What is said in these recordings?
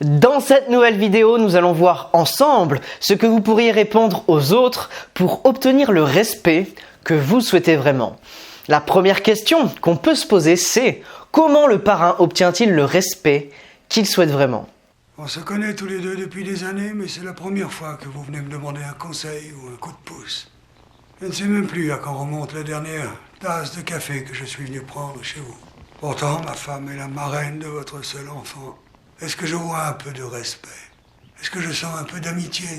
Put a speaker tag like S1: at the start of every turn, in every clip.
S1: Dans cette nouvelle vidéo, nous allons voir ensemble ce que vous pourriez répondre aux autres pour obtenir le respect que vous souhaitez vraiment. La première question qu'on peut se poser, c'est comment le parrain obtient-il le respect qu'il souhaite vraiment?
S2: On se connaît tous les deux depuis des années, mais c'est la première fois que vous venez me demander un conseil ou un coup de pouce. Je ne sais même plus à quand remonte la dernière tasse de café que je suis venu prendre chez vous. Pourtant, ma femme est la marraine de votre seul enfant. Est-ce que je vois un peu de respect? Est-ce que je sens un peu d'amitié?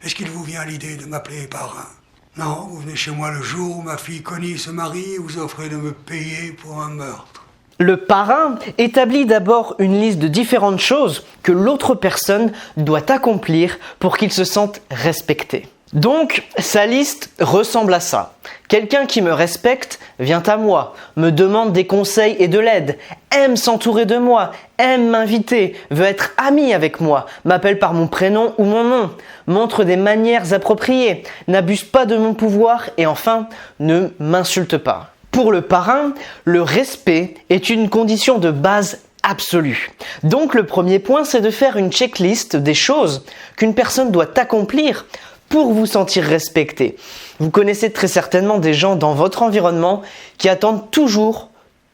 S2: Est-ce qu'il vous vient l'idée de m'appeler parrain? Non, vous venez chez moi le jour où ma fille Connie se marie et vous offrez de me payer pour un meurtre.
S1: Le parrain établit d'abord une liste de différentes choses que l'autre personne doit accomplir pour qu'il se sente respecté. Donc, sa liste ressemble à ça. Quelqu'un qui me respecte vient à moi, me demande des conseils et de l'aide, aime s'entourer de moi, aime m'inviter, veut être ami avec moi, m'appelle par mon prénom ou mon nom, montre des manières appropriées, n'abuse pas de mon pouvoir et enfin, ne m'insulte pas. Pour le parrain, le respect est une condition de base absolue. Donc le premier point, c'est de faire une checklist des choses qu'une personne doit accomplir pour vous sentir respecté. Vous connaissez très certainement des gens dans votre environnement qui attendent toujours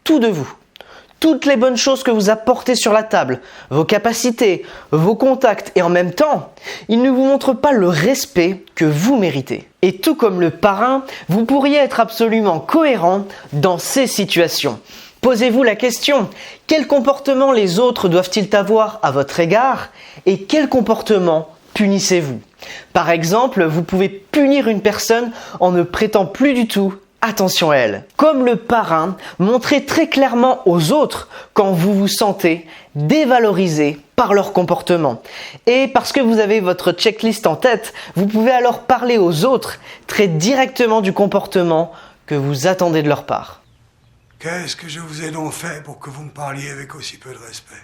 S1: tout de vous. Toutes les bonnes choses que vous apportez sur la table, vos capacités, vos contacts et en même temps, ils ne vous montrent pas le respect que vous méritez. Et tout comme le parrain, vous pourriez être absolument cohérent dans ces situations. Posez-vous la question, quel comportement les autres doivent-ils avoir à votre égard et quel comportement punissez-vous? Par exemple, vous pouvez punir une personne en ne prêtant plus du tout attention à elle. Comme le parrain, montrez très clairement aux autres quand vous vous sentez dévalorisé par leur comportement. Et parce que vous avez votre checklist en tête, vous pouvez alors parler aux autres très directement du comportement que vous attendez de leur part.
S2: Qu'est-ce que je vous ai donc fait pour que vous me parliez avec aussi peu de respect?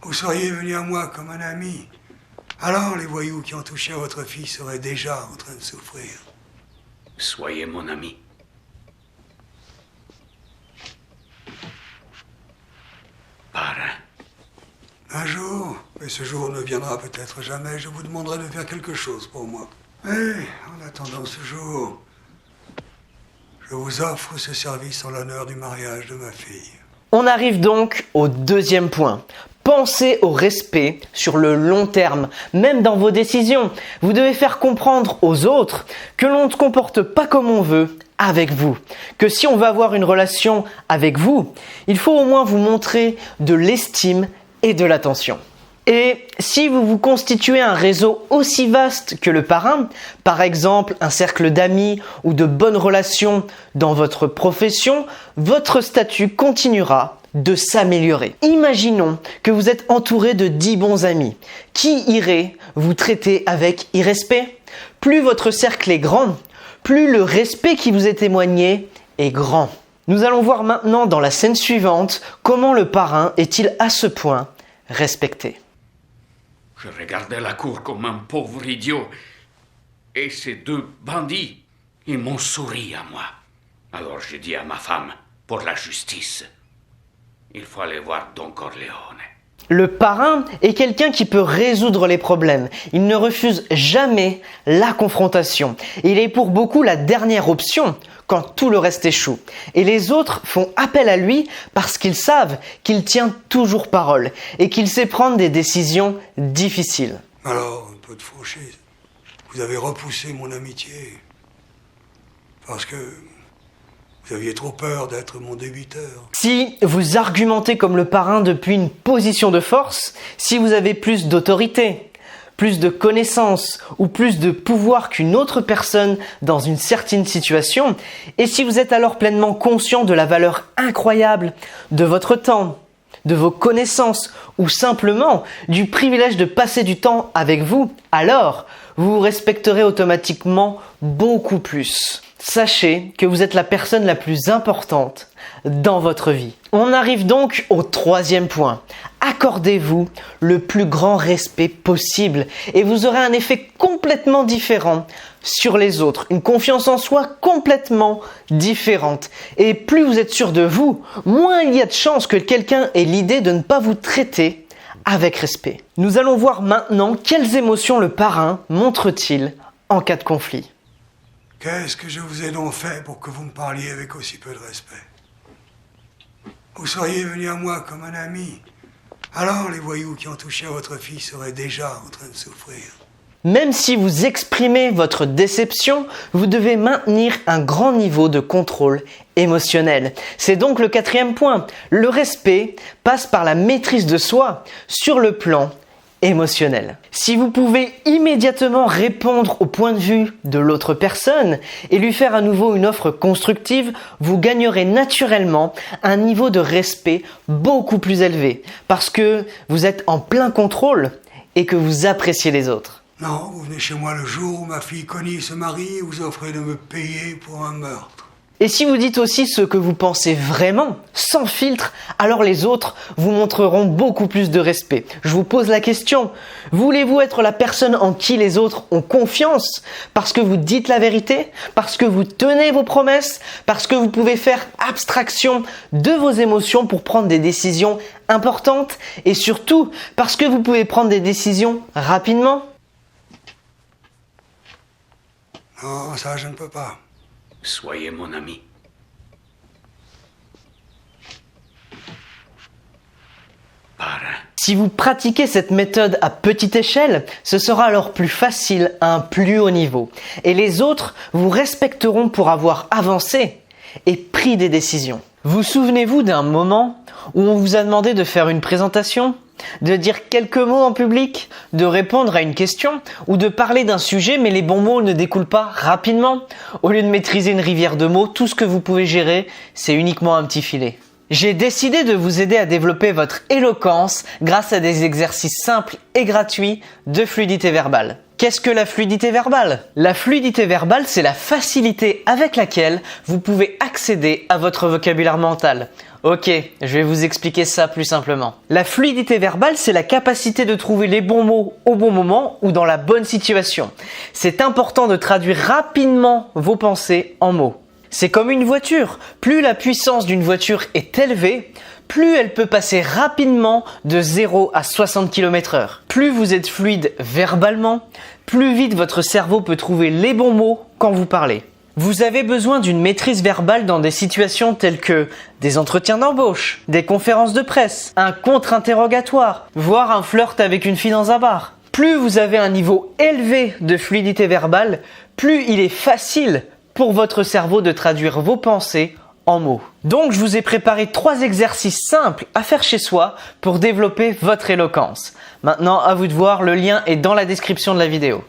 S2: Vous seriez venu à moi comme un ami. Alors les voyous qui ont touché à votre fille seraient déjà en train de souffrir.
S3: Soyez mon ami. Parrain.
S2: Un jour, mais ce jour ne viendra peut-être jamais, je vous demanderai de faire quelque chose pour moi. Et en attendant ce jour, je vous offre ce service en l'honneur du mariage de ma fille.
S1: On arrive donc au deuxième point. Pensez au respect sur le long terme, même dans vos décisions. Vous devez faire comprendre aux autres que l'on ne se comporte pas comme on veut avec vous. Que si on veut avoir une relation avec vous, il faut au moins vous montrer de l'estime et de l'attention. Et si vous vous constituez un réseau aussi vaste que le parrain, par exemple un cercle d'amis ou de bonnes relations dans votre profession, votre statut continuera de s'améliorer. Imaginons que vous êtes entouré de 10 bons amis. Qui irait vous traiter avec irrespect? Plus votre cercle est grand, plus le respect qui vous est témoigné est grand. Nous allons voir maintenant dans la scène suivante comment le parrain est-il à ce point respecté.
S3: Je regardais la cour comme un pauvre idiot. Et ces deux bandits, ils m'ont souri à moi. Alors j'ai dit à ma femme, pour la justice, il faut aller voir Don Corleone.
S1: Le parrain est quelqu'un qui peut résoudre les problèmes. Il ne refuse jamais la confrontation. Il est pour beaucoup la dernière option quand tout le reste échoue. Et les autres font appel à lui parce qu'ils savent qu'il tient toujours parole et qu'il sait prendre des décisions difficiles.
S2: Alors, un peu de franchise. Vous avez repoussé mon amitié parce que vous aviez trop peur d'être mon débiteur.
S1: Si vous argumentez comme le parrain depuis une position de force, si vous avez plus d'autorité, plus de connaissances ou plus de pouvoir qu'une autre personne dans une certaine situation, et si vous êtes alors pleinement conscient de la valeur incroyable de votre temps, de vos connaissances ou simplement du privilège de passer du temps avec vous, alors vous vous respecterez automatiquement beaucoup plus. Sachez que vous êtes la personne la plus importante dans votre vie. On arrive donc au troisième point. Accordez-vous le plus grand respect possible et vous aurez un effet complètement différent sur les autres. Une confiance en soi complètement différente. Et plus vous êtes sûr de vous, moins il y a de chances que quelqu'un ait l'idée de ne pas vous traiter avec respect. Nous allons voir maintenant quelles émotions le parrain montre-t-il en cas de conflit.
S2: Qu'est-ce que je vous ai donc fait pour que vous me parliez avec aussi peu de respect? Vous seriez venu à moi comme un ami. Alors les voyous qui ont touché à votre fille seraient déjà en train de souffrir.
S1: Même si vous exprimez votre déception, vous devez maintenir un grand niveau de contrôle émotionnel. C'est donc le 4e point. Le respect passe par la maîtrise de soi sur le plan émotionnel. Si vous pouvez immédiatement répondre au point de vue de l'autre personne et lui faire à nouveau une offre constructive, vous gagnerez naturellement un niveau de respect beaucoup plus élevé parce que vous êtes en plein contrôle et que vous appréciez les autres.
S2: Non, vous venez chez moi le jour où ma fille Connie se marie et vous offrez de me payer pour un meurtre.
S1: Et si vous dites aussi ce que vous pensez vraiment, sans filtre, alors les autres vous montreront beaucoup plus de respect. Je vous pose la question, voulez-vous être la personne en qui les autres ont confiance parce que vous dites la vérité, parce que vous tenez vos promesses, parce que vous pouvez faire abstraction de vos émotions pour prendre des décisions importantes et surtout parce que vous pouvez prendre des décisions rapidement?
S2: Non, ça je ne peux pas.
S3: Soyez mon ami. Parrain.
S1: Si vous pratiquez cette méthode à petite échelle, ce sera alors plus facile à un plus haut niveau. Et les autres vous respecteront pour avoir avancé et pris des décisions. Vous souvenez-vous d'un moment où on vous a demandé de faire une présentation, de dire quelques mots en public, de répondre à une question ou de parler d'un sujet mais les bons mots ne découlent pas rapidement? Au lieu de maîtriser une rivière de mots, tout ce que vous pouvez gérer, c'est uniquement un petit filet. J'ai décidé de vous aider à développer votre éloquence grâce à des exercices simples et gratuits de fluidité verbale. Qu'est-ce que la fluidité verbale? La fluidité verbale, c'est la facilité avec laquelle vous pouvez accéder à votre vocabulaire mental. Ok, je vais vous expliquer ça plus simplement. La fluidité verbale, c'est la capacité de trouver les bons mots au bon moment ou dans la bonne situation. C'est important de traduire rapidement vos pensées en mots. C'est comme une voiture. Plus la puissance d'une voiture est élevée, plus elle peut passer rapidement de 0 à 60 km/h. Plus vous êtes fluide verbalement, plus vite votre cerveau peut trouver les bons mots quand vous parlez. Vous avez besoin d'une maîtrise verbale dans des situations telles que des entretiens d'embauche, des conférences de presse, un contre-interrogatoire, voire un flirt avec une fille dans un bar. Plus vous avez un niveau élevé de fluidité verbale, plus il est facile pour votre cerveau de traduire vos pensées en mots. Donc je vous ai préparé 3 exercices simples à faire chez soi pour développer votre éloquence. Maintenant à vous de voir, le lien est dans la description de la vidéo.